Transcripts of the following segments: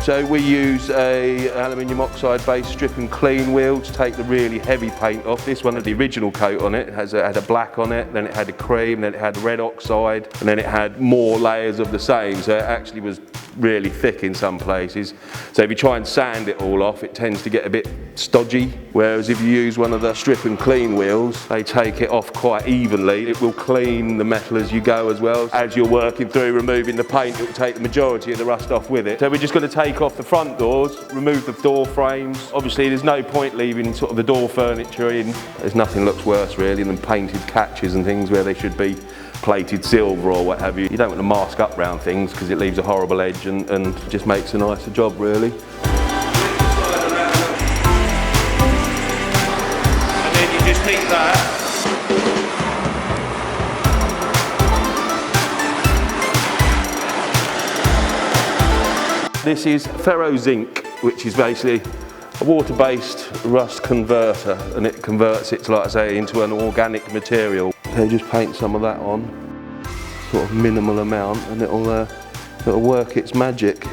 So we use a aluminium oxide based strip and clean wheel to take the really heavy paint off. This one had the original coat on it. It had a black on it, then it had a cream, then it had red oxide, and then it had more layers of the same. So it actually was really thick in some places. So if you try and sand it all off, it tends to get a bit stodgy. Whereas if you use one of the strip and clean wheels, they take it off quite evenly. It will clean the metal as you go as well. As you're working through removing the paint, it will take the majority of the rust off with it. So we're just going to take off the front doors, remove the door frames. Obviously there's no point leaving sort of the door furniture in. There's nothing looks worse really than painted catches and things where they should be plated silver or what have you. You don't want to mask up round things because it leaves a horrible edge and just makes a nicer job really. And then you just heat that. This is ferro zinc, which is basically a water-based rust converter, and it converts it, like I say, into an organic material. So just paint some of that on, sort of minimal amount, and it'll work its magic.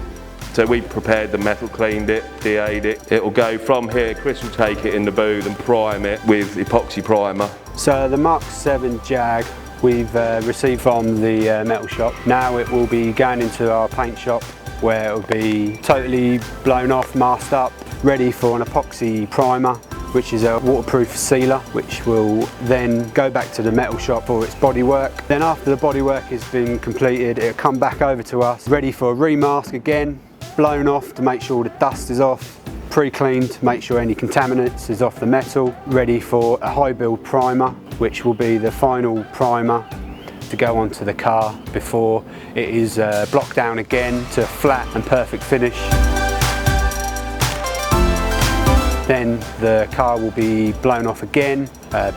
So we prepared the metal, cleaned it, DA'd it. It'll go from here. Chris will take it in the booth and prime it with epoxy primer. So the MkVII Jag we've received from the metal shop. Now it will be going into our paint shop, where it will be totally blown off, masked up, ready for an epoxy primer, which is a waterproof sealer, which will then go back to the metal shop for its bodywork. Then after the bodywork has been completed, it'll come back over to us, ready for a remask again, blown off to make sure all the dust is off, pre-cleaned to make sure any contaminants is off the metal, ready for a high build primer, which will be the final primer to go onto the car before it is blocked down again to a flat and perfect finish. Then the car will be blown off again,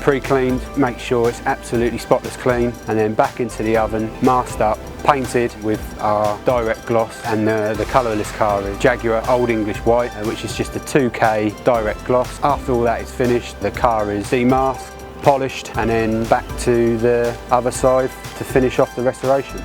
pre-cleaned, make sure it's absolutely spotless clean, and then back into the oven, masked up, painted with our direct gloss, and the colour of this car is Jaguar Old English White, which is just a 2K direct gloss. After all that is finished, the car is demasked, polished, and then back to the other side to finish off the restoration.